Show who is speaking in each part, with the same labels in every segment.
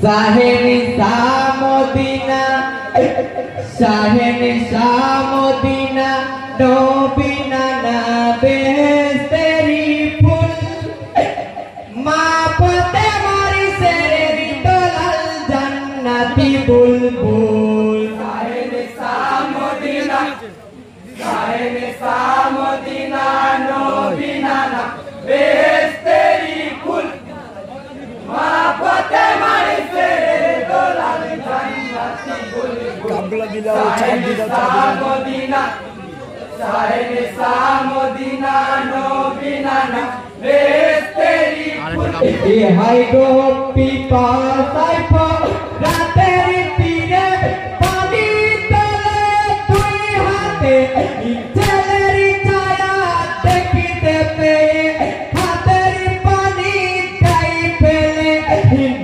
Speaker 1: Sahene Samodina, Sahene Samodina, Nobina na besteri phul, ma pote mari sereri tolal jannati bulbul.
Speaker 2: Sahene Samodina, Sahene Samodina, Nobina na besteri phul, ma pote mari sereri tolal jannati bulbul. Sahene Samodina, Sahene Samodina, Nobina na besteri phul.
Speaker 1: Hai go pipa saipo rateri tire pani tole tui hate inteleri chaya dekhite peye hateri pani kai pele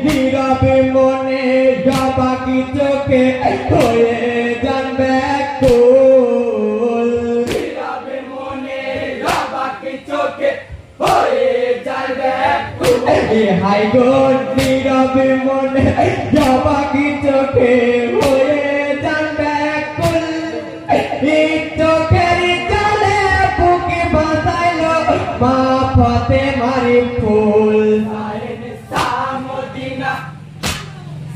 Speaker 1: nirabe mone jabaki choke hoye janbe kul
Speaker 2: nirabe mone jabaki choke hoye janbe kul.
Speaker 1: Hai go nirabe mone jabaki choke hoye janbe kul chokeri jale buke basailo ma pate mari phul.
Speaker 2: Sahene Samodina,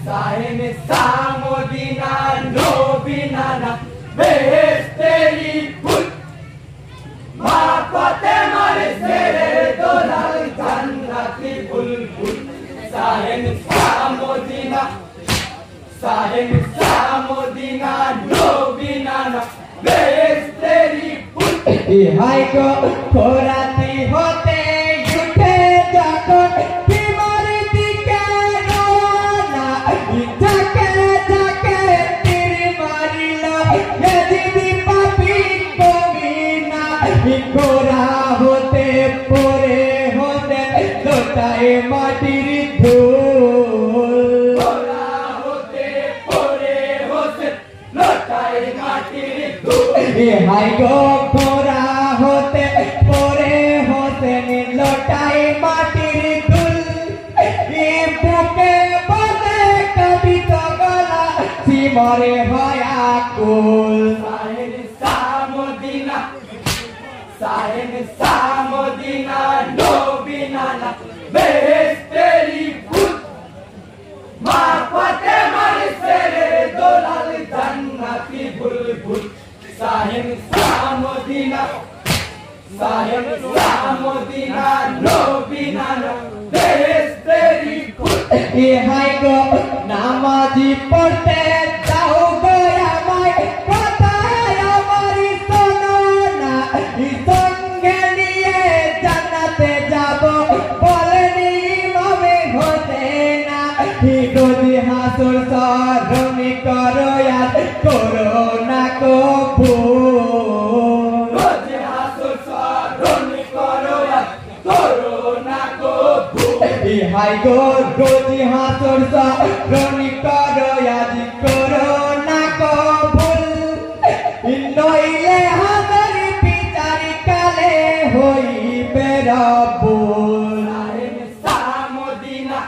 Speaker 2: Sahene Samodina, Nobina na besteri phul, ma pote mari sere dolal jannati bulbul. Sahene Samodina, Sahene Samodina, Nobina na besteri phul.
Speaker 1: Hai go khorati hote uঠে যখন বিমারি দিকে রওনা যাকে যাকে তীর মারিল এদিদি পাপি কমিনা গোরা হতে পরে হতে লোটায় মাটির ধুল
Speaker 2: গোরা হতে পরে হতে লোটায় মাটির ধুল।
Speaker 1: হাই গো গোরা হতে পরে হতে লোটায় মাটির ধুল বুকে বলে কবিত গলা সিমরে হয় আকুল।
Speaker 2: Sahene Samodina, Sahene Samodina, Nobina na besteri phul, ma pote mari sere dolal jannati bulbul. Sahene Samodina, Sahene Samodina, Nobina na besteri phul.
Speaker 1: হাই গো নামাজি পড়তে যাও গো আমায় কথায় আমারই শোনো না সঙ্গে নিয়ে জান্নাতে যাব বলেনি ইমামে হোসেনা যদি হাসুর স্মরণে করো আর করো না কবুল।
Speaker 2: রোজে হাসর স্মরণ করো আর করো না কবুল।
Speaker 1: হাই গো রোজি হাসর স্মরণ করো আজ করো না কবুল নইলে হাজার বিচারি কালে হইবে রব্বুল।
Speaker 2: Sahene Samodina,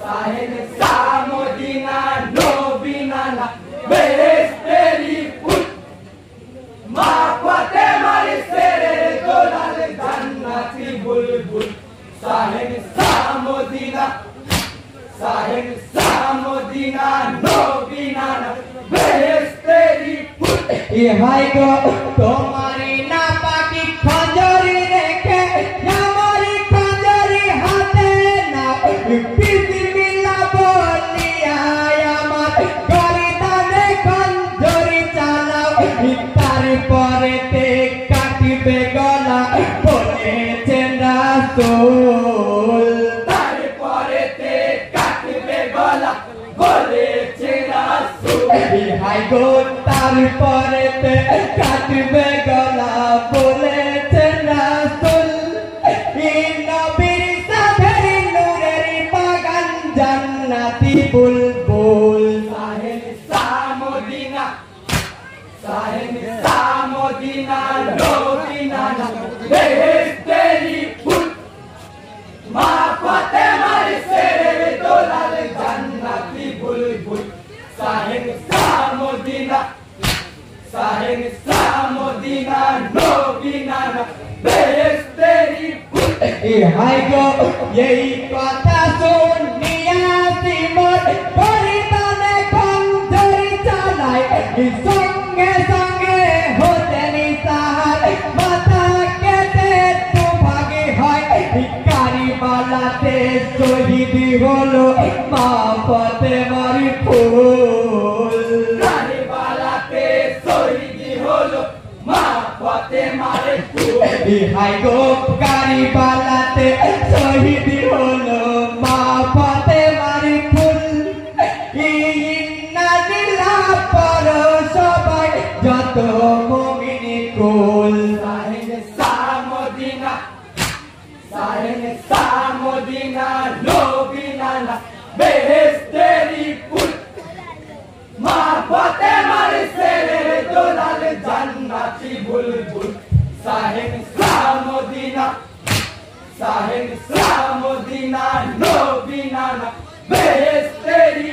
Speaker 2: Sahene Samodina, Nobina na besteri phul, ma pote mari sere dolal jannati bulbul. Sahene Samodina, Sahene Samodina, Nobina na besteri phul.
Speaker 1: হাই গো তোমারি না পাখি খঞ্জরি রেখে আমারি খঞ্জরি হাতে না পিসি মিলা বলিয়া আমার গরিদানে খঞ্জরি চালাও তারপরেতে কাটিবে গলা বলেছেন রাসূল।
Speaker 2: তারপরেতে কাটবে গলা বলেছে রাসূল।
Speaker 1: হাই গো তারপরেতে কাটবে গলা বলেছেন রাসূল। নবীর সাথের নূরের বাগান জান্নাতি বুলবুল।
Speaker 2: Sahene Samodina, साहिंसा मदीना नबीना बेहेश्तेरी फूल माँ फातिमा शेर दोलाल जन्नती बुलबुल साहिंसा मदीना नबीना बेहेश्तेरी फूल
Speaker 1: हाय गो यही কথা শুনিয়া সিমর পরিতানে কঞ্জরি চালায় সঙ্গে সঙ্গে হতে নিতার মাথা কেটে তো ভাগে হয় কারিবালাতে শহীদ হলো মা ফাতেমার ফুল
Speaker 2: কারিবালাতে শহীদ হলো মা ফাতেমার ফুল
Speaker 1: হাই গো কারিবালাতে শহীদ হলো মা ফাতেমার ফুল ইন্না লিল্লাহ পড়ো সবাই যত মুমিন কুল
Speaker 2: সাহিংসা মদিনা নবীনা বেহেশতেরি ফুল মা ফাতেমার শের দোলাল জান্নাতি বুলবুল সাহিংসা মদিনা নবীনা বেহেশতেরি